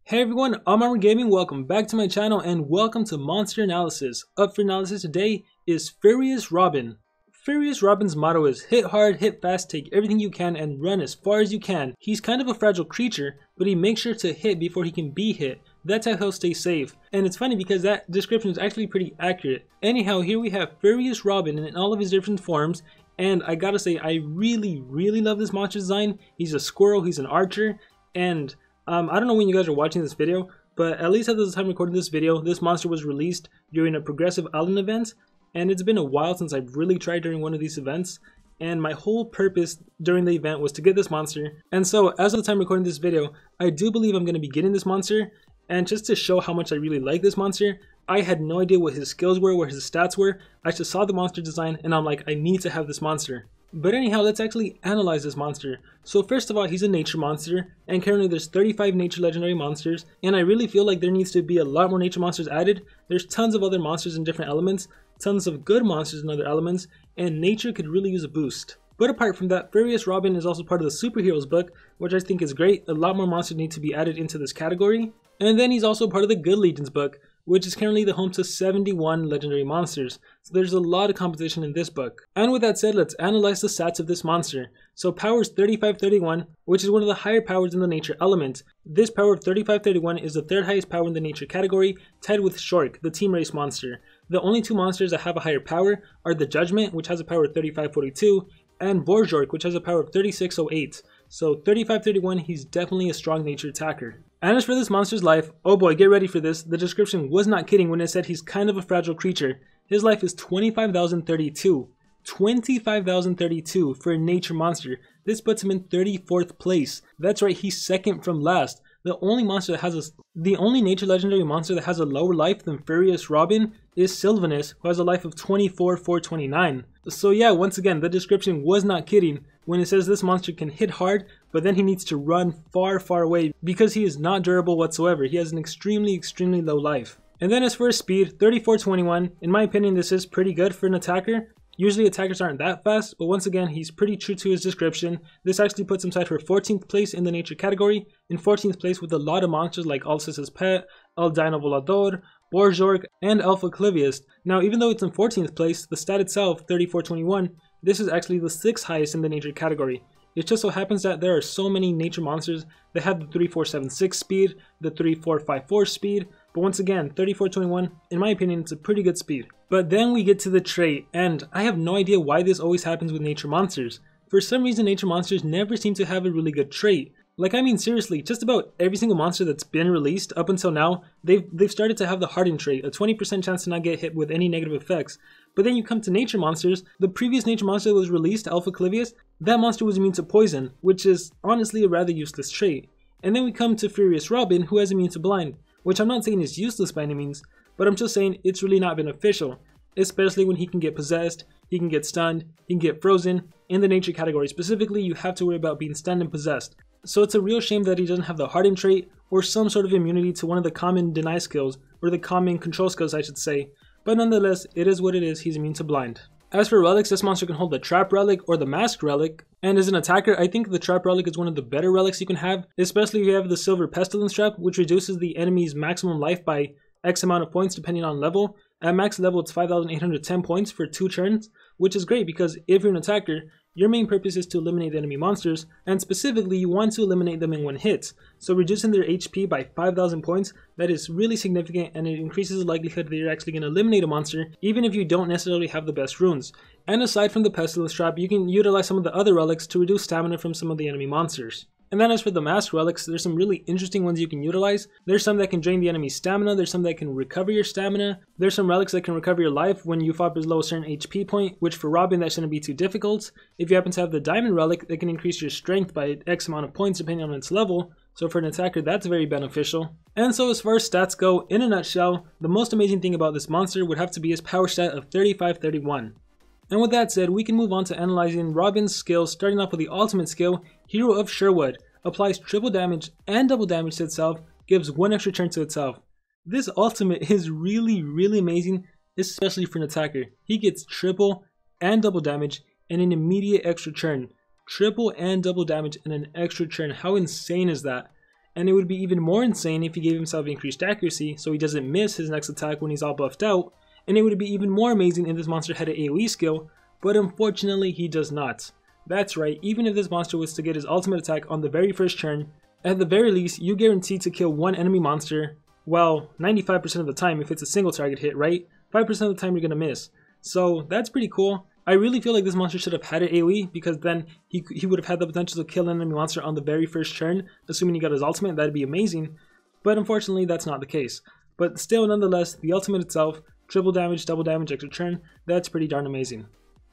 Hey everyone, I'm Armor Gaming, welcome back to my channel and welcome to Monster Analysis. Up for analysis today is Furrius Robin. Furrius Robin's motto is hit hard, hit fast, take everything you can and run as far as you can. He's kind of a fragile creature, but he makes sure to hit before he can be hit. That's how he'll stay safe. And it's funny because that description is actually pretty accurate. Anyhow, here we have Furrius Robin in all of his different forms. And I gotta say, I really love this monster design. He's a squirrel, he's an archer, and I don't know when you guys are watching this video, but at least at the time recording this video, this monster was released during a progressive island event, and it's been a while since I've really tried during one of these events, and my whole purpose during the event was to get this monster. And so, as of the time recording this video, I do believe I'm going to be getting this monster, and just to show how much I really like this monster, I had no idea what his skills were, what his stats were. I just saw the monster design, and I'm like, I need to have this monster. But anyhow, let's actually analyze this monster. So first of all, he's a nature monster, and currently there's 35 nature legendary monsters, and I really feel like there needs to be a lot more nature monsters added. There's tons of other monsters in different elements, tons of good monsters in other elements, and nature could really use a boost. But apart from that, Furrius Robin is also part of the superheroes book, which I think is great. A lot more monsters need to be added into this category. And then he's also part of the Good Legions book, which is currently the home to 71 legendary monsters. So there's a lot of competition in this book. And with that said, let's analyze the stats of this monster. So power is 3531, which is one of the higher powers in the nature element. This power of 3531 is the third highest power in the nature category, tied with Sherlock, the team race monster. The only two monsters that have a higher power are the Judgment, which has a power of 3542, and Borjork, which has a power of 3608. So 3531, he's definitely a strong nature attacker. And as for this monster's life, oh boy, get ready for this. The description was not kidding when it said he's kind of a fragile creature. His life is 25,032. 25,032 for a nature monster. This puts him in 34th place. That's right, he's second from last. The only nature legendary monster that has a lower life than Furrius Robin is Sylvanus, who has a life of 24,429. So yeah, once again, the description was not kidding when it says this monster can hit hard, but then he needs to run far away because he is not durable whatsoever. He has an extremely low life. And then as for his speed, 3421, in my opinion this is pretty good for an attacker. Usually attackers aren't that fast, but once again, he's pretty true to his description. This actually puts him tied for 14th place in the nature category, in 14th place with a lot of monsters like Alcestis Pet, El Dino Volador, Borjork, and Alpha Clivius. Now, even though it's in 14th place, the stat itself, 3421, this is actually the 6th highest in the nature category. It just so happens that there are so many nature monsters that have the 3476 speed, the 3454 speed, but once again, 3421, in my opinion, it's a pretty good speed. But then we get to the trait, and I have no idea why this always happens with nature monsters. For some reason, nature monsters never seem to have a really good trait. Like, I mean seriously, just about every single monster that's been released up until now, they've started to have the harden trait, a 20% chance to not get hit with any negative effects. But then you come to nature monsters, the previous nature monster that was released, Alpha Clivius, that monster was immune to poison, which is honestly a rather useless trait. And then we come to Furrius Robin, who has immune to blind, which I'm not saying is useless by any means, but I'm just saying it's really not beneficial, especially when he can get possessed, he can get stunned, he can get frozen. In the nature category specifically, you have to worry about being stunned and possessed. So it's a real shame that he doesn't have the harden trait or some sort of immunity to one of the common deny skills, or the common control skills I should say, but nonetheless, it is what it is, he's immune to blind. As for relics, this monster can hold the Trap Relic or the Mask Relic, and as an attacker, I think the Trap Relic is one of the better relics you can have, especially if you have the Silver Pestilence Trap, which reduces the enemy's maximum life by X amount of points depending on level. At max level, it's 5,810 points for 2 turns, which is great because if you're an attacker, your main purpose is to eliminate enemy monsters, and specifically you want to eliminate them in one hit. So reducing their HP by 5,000 points, that is really significant, and it increases the likelihood that you're actually going to eliminate a monster, even if you don't necessarily have the best runes. And aside from the Pestilence Trap, you can utilize some of the other relics to reduce stamina from some of the enemy monsters. And then as for the Mask Relics, there's some really interesting ones you can utilize. There's some that can drain the enemy's stamina, there's some that can recover your stamina, there's some relics that can recover your life when you fall below a certain HP point, which for Robin that shouldn't be too difficult. If you happen to have the Diamond Relic, that can increase your strength by X amount of points depending on its level, so for an attacker that's very beneficial. And so as far as stats go, in a nutshell, the most amazing thing about this monster would have to be his power stat of 3531. And with that said, we can move on to analyzing Robin's skills, starting off with the ultimate skill, Hero of Sherwood. Applies triple damage and double damage to itself, gives 1 extra turn to itself. This ultimate is really amazing, especially for an attacker. He gets triple and double damage and an immediate extra turn. Triple and double damage and an extra turn. How insane is that? and it would be even more insane if he gave himself increased accuracy so he doesn't miss his next attack when he's all buffed out, and it would be even more amazing if this monster had an AoE skill, but unfortunately he does not. That's right, even if this monster was to get his ultimate attack on the very first turn, at the very least you guarantee to kill one enemy monster, well 95% of the time if it's a single target hit, right? 5% of the time you're gonna miss. So that's pretty cool. I really feel like this monster should have had an AoE, because then he would have had the potential to kill an enemy monster on the very first turn, assuming he got his ultimate. That'd be amazing, but unfortunately that's not the case. But still, nonetheless, the ultimate itself, triple damage, double damage, extra turn, that's pretty darn amazing.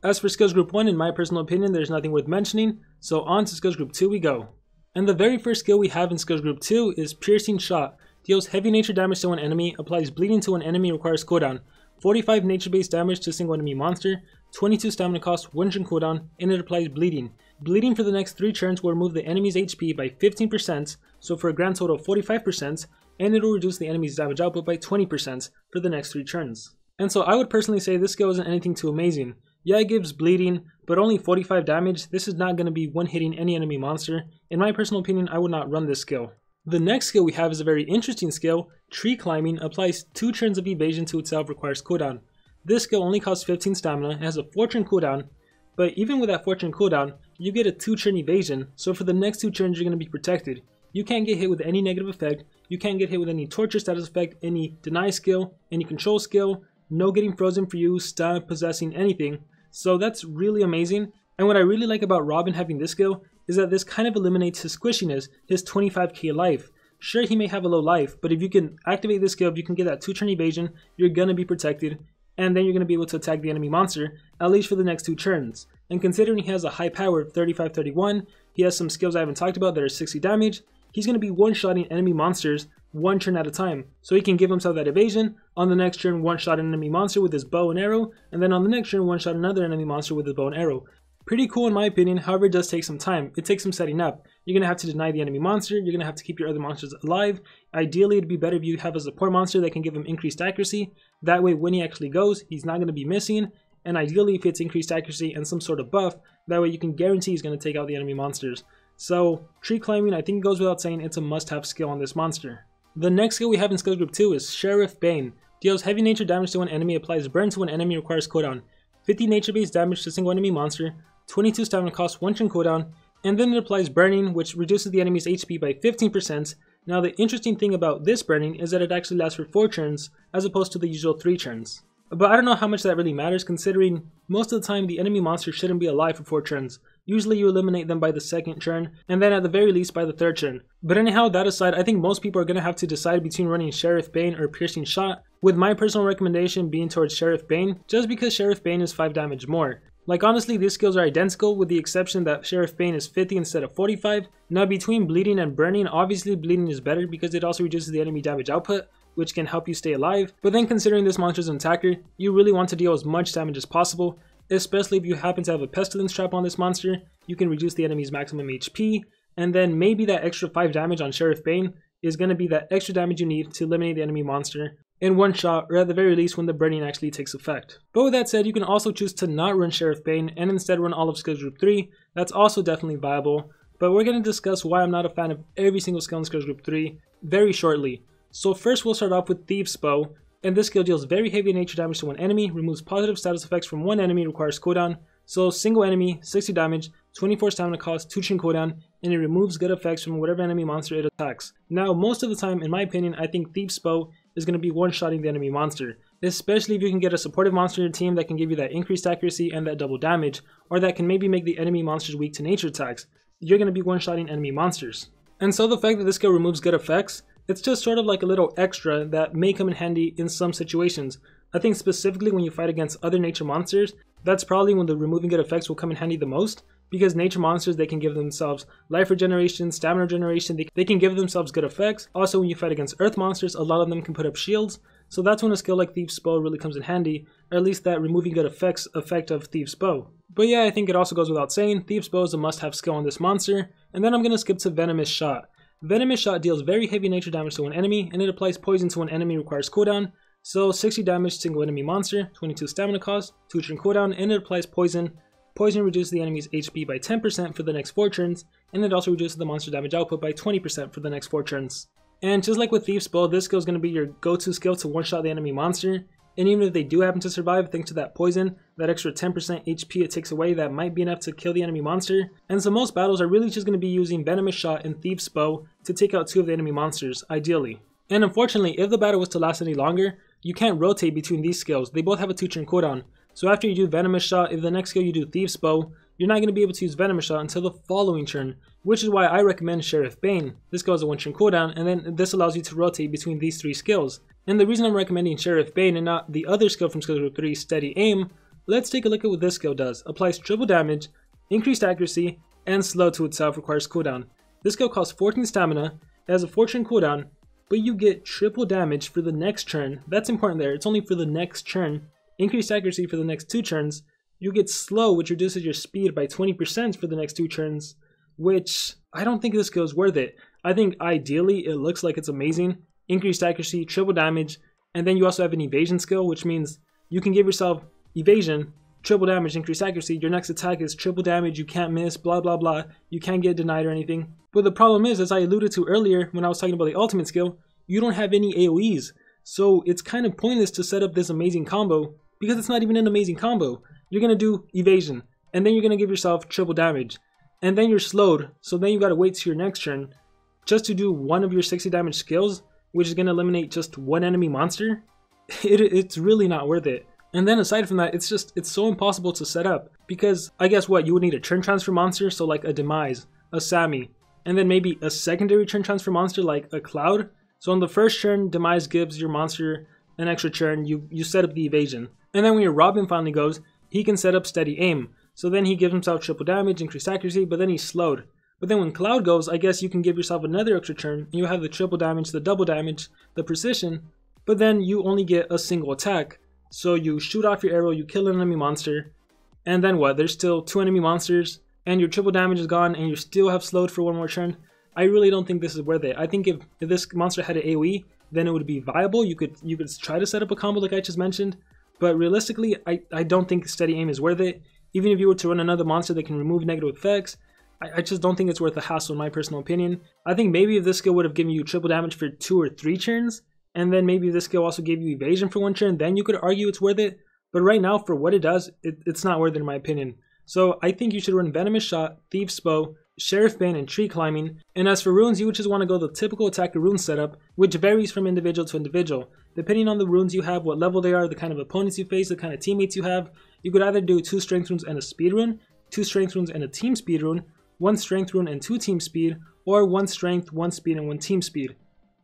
As for skills group 1, in my personal opinion, there's nothing worth mentioning, so on to skills group 2 we go. And the very first skill we have in skills group 2 is Piercing Shot. Deals heavy nature damage to one enemy, applies bleeding to an enemy, requires cooldown. 45 nature-based damage to a single enemy monster, 22 stamina cost, 1 turn cooldown, and it applies bleeding. Bleeding for the next 3 turns will remove the enemy's HP by 15%, so for a grand total of 45%, and it will reduce the enemy's damage output by 20% for the next 3 turns. And so I would personally say this skill isn't anything too amazing. Yeah, it gives bleeding, but only 45 damage. This is not going to be one-hitting any enemy monster. In my personal opinion, I would not run this skill. The next skill we have is a very interesting skill. Tree Climbing applies 2 turns of evasion to itself, requires cooldown. This skill only costs 15 stamina, it has a 4 turn cooldown, but even with that 4 turn cooldown, you get a 2 turn evasion, so for the next 2 turns you're going to be protected. You can't get hit with any negative effect, you can't get hit with any torture status effect, any deny skill, any control skill, no getting frozen for you, stun, possessing, anything. So that's really amazing, and what I really like about Robin having this skill is that this kind of eliminates his squishiness, his 25k life. Sure, he may have a low life, but if you can activate this skill, if you can get that 2 turn evasion, you're going to be protected, and then you're going to be able to attack the enemy monster, at least for the next 2 turns. And considering he has a high power of 35-31, he has some skills I haven't talked about that are 60 damage, he's going to be one-shotting enemy monsters 1 turn at a time. So he can give himself that evasion, on the next turn one-shot an enemy monster with his bow and arrow, and then on the next turn one-shot another enemy monster with his bow and arrow. Pretty cool in my opinion, however it does take some time. It takes some setting up. You're going to have to deny the enemy monster, you're going to have to keep your other monsters alive. Ideally it'd be better if you have a support monster that can give him increased accuracy. That way when he actually goes, he's not going to be missing. And ideally if it's increased accuracy and some sort of buff, that way you can guarantee he's going to take out the enemy monsters. So Tree Climbing, I think it goes without saying, it's a must-have skill on this monster. The next skill we have in skill group 2 is Sheriff Bane. Deals heavy nature damage to an enemy, applies burn to an enemy, requires cooldown. 50 nature-based damage to a single enemy monster, 22 stamina cost, 1 turn cooldown, and then it applies burning, which reduces the enemy's HP by 15%. Now the interesting thing about this burning is that it actually lasts for 4 turns, as opposed to the usual 3 turns. But I don't know how much that really matters, considering most of the time the enemy monster shouldn't be alive for 4 turns. Usually you eliminate them by the 2nd turn, and then at the very least by the 3rd turn. But anyhow, that aside, I think most people are going to have to decide between running Sheriff Bane or Piercing Shot, with my personal recommendation being towards Sheriff Bane, just because Sheriff Bane is 5 damage more. Like honestly, these skills are identical with the exception that Sheriff Bane is 50 instead of 45. Now between bleeding and burning, obviously bleeding is better because it also reduces the enemy damage output, which can help you stay alive. But then considering this monster is an attacker, you really want to deal as much damage as possible, especially if you happen to have a pestilence trap on this monster. You can reduce the enemy's maximum HP, and then maybe that extra 5 damage on Sheriff Bane is going to be that extra damage you need to eliminate the enemy monster in one shot, or at the very least when the burning actually takes effect. But with that said, you can also choose to not run Sheriff Bane and instead run all of skills group 3. That's also definitely viable, but we're going to discuss why I'm not a fan of every single skill in skills group 3 very shortly. So first we'll start off with Thieves Bow, and this skill deals very heavy nature damage to one enemy, removes positive status effects from one enemy, requires cooldown. So single enemy, 60 damage, 24 stamina cost, 2 turn cooldown, and it removes good effects from whatever enemy monster it attacks. Now most of the time, in my opinion, I think Thieves Bow is going to be one-shotting the enemy monster, especially if you can get a supportive monster in your team that can give you that increased accuracy and that double damage, or that can maybe make the enemy monsters weak to nature attacks. You're going to be one-shotting enemy monsters. And so the fact that this skill removes good effects, it's just sort of like a little extra that may come in handy in some situations. I think specifically when you fight against other nature monsters, that's probably when the removing good effects will come in handy the most, because nature monsters, they can give themselves life regeneration, stamina regeneration, they can give themselves good effects. Also when you fight against earth monsters, a lot of them can put up shields, so that's when a skill like Thieves Bow really comes in handy, or at least that removing good effects effect of Thieves Bow. But yeah, I think it also goes without saying, Thieves Bow is a must-have skill on this monster, and then I'm going to skip to Venomous Shot. Venomous Shot deals very heavy nature damage to an enemy, and it applies poison to an enemy, requires cooldown. So 60 damage single enemy monster, 22 stamina cost, 2 turn cooldown, and it applies poison Poison reduces the enemy's HP by 10% for the next 4 turns, and it also reduces the monster damage output by 20% for the next 4 turns. And just like with Thief's Bow, this skill is going to be your go-to skill to one-shot the enemy monster, and even if they do happen to survive thanks to that poison, that extra 10% HP it takes away, that might be enough to kill the enemy monster. And so most battles are really just going to be using Venomous Shot and Thief's Bow to take out 2 of the enemy monsters, ideally. And unfortunately, if the battle was to last any longer, you can't rotate between these skills. They both have a 2-turn cooldown. So after you do Venomous Shot, if the next skill you do Thief's Bow, you're not going to be able to use Venomous Shot until the following turn, which is why I recommend Sheriff Bane. This goes a 1-turn cooldown, and then this allows you to rotate between these 3 skills. And the reason I'm recommending Sheriff Bane and not the other skill from skill group 3, Steady Aim, let's take a look at what this skill does. Applies triple damage, increased accuracy, and slow to itself, requires cooldown. This skill costs 14 stamina, it has a 4-turn cooldown, but you get triple damage for the next turn. That's important there, it's only for the next turn. Increased accuracy for the next 2 turns. You get slow, which reduces your speed by 20% for the next 2 turns, which I don't think this skill is worth it. I think ideally it looks like it's amazing. Increased accuracy, triple damage, and then you also have an evasion skill, which means you can give yourself evasion, triple damage, increased accuracy. Your next attack is triple damage, you can't miss, blah blah blah. You can't get denied or anything. But the problem is, as I alluded to earlier when I was talking about the ultimate skill, you don't have any AoEs. So it's kind of pointless to set up this amazing combo because it's not even an amazing combo. You're going to do evasion, and then you're going to give yourself triple damage, and then you're slowed, so then you got to wait to your next turn just to do one of your 60 damage skills, which is going to eliminate just 1 enemy monster. It's really not worth it. And then aside from that, it's so impossible to set up, because I guess what, you would need a turn transfer monster, so like a Demise, a Sammy, and then maybe a secondary turn transfer monster like a Cloud. So on the first turn, Demise gives your monster an extra turn, you set up the evasion. And then when your Robin finally goes, he can set up Steady Aim. So then he gives himself triple damage, increased accuracy, but then he's slowed. But then when Cloud goes, I guess you can give yourself another extra turn, and you have the triple damage, the double damage, the precision, but then you only get a single attack. So you shoot off your arrow, you kill an enemy monster, and then what? There's still 2 enemy monsters, and your triple damage is gone, and you still have slowed for 1 more turn. I really don't think this is worth it. I think if this monster had an AoE, then it would be viable. You could try to set up a combo like I just mentioned, but realistically, I don't think Steady Aim is worth it. Even if you were to run another monster that can remove negative effects, I just don't think it's worth the hassle in my personal opinion. I think maybe if this skill would have given you triple damage for 2 or 3 turns, and then maybe if this skill also gave you evasion for 1 turn, then you could argue it's worth it. But right now, for what it does, it's not worth it in my opinion. So I think you should run Venomous Shot, Thief's Bow, Sheriff Bane, and Tree Climbing. And as for runes, you would just want to go the typical attacker rune setup, which varies from individual to individual. Depending on the runes you have, what level they are, the kind of opponents you face, the kind of teammates you have, you could either do 2 strength runes and a speed rune, 2 strength runes and a team speed rune, 1 strength rune and 2 team speed, or 1 strength, 1 speed, and 1 team speed.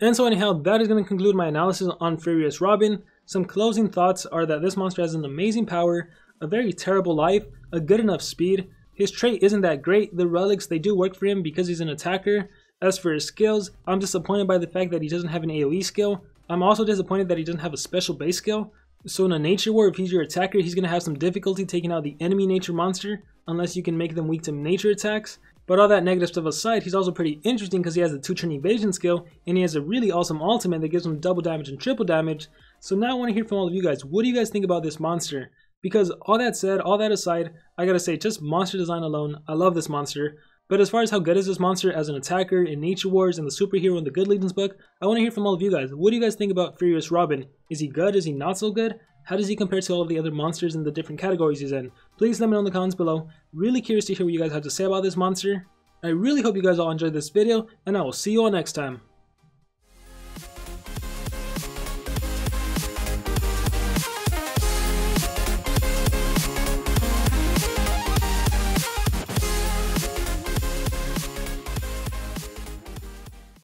And so anyhow, that is going to conclude my analysis on Furrius Robin. Some closing thoughts are that this monster has an amazing power, a very terrible life, a good enough speed. His trait isn't that great. The relics, they do work for him because he's an attacker. As for his skills, I'm disappointed by the fact that he doesn't have an AoE skill. I'm also disappointed that he doesn't have a special base skill. So in a nature war, if he's your attacker, he's going to have some difficulty taking out the enemy nature monster, unless you can make them weak to nature attacks. But all that negative stuff aside, he's also pretty interesting because he has a 2-turn evasion skill, and he has a really awesome ultimate that gives him double damage and triple damage. So now I want to hear from all of you guys. What do you guys think about this monster? Because all that said, all that aside, I gotta say, just monster design alone, I love this monster. But as far as how good is this monster as an attacker in Nature Wars and the superhero in the Good Legions book, I want to hear from all of you guys. What do you guys think about Furrius Robin? Is he good? Is he not so good? How does he compare to all of the other monsters in the different categories he's in? Please let me know in the comments below. Really curious to hear what you guys have to say about this monster. I really hope you guys all enjoyed this video, and I will see you all next time.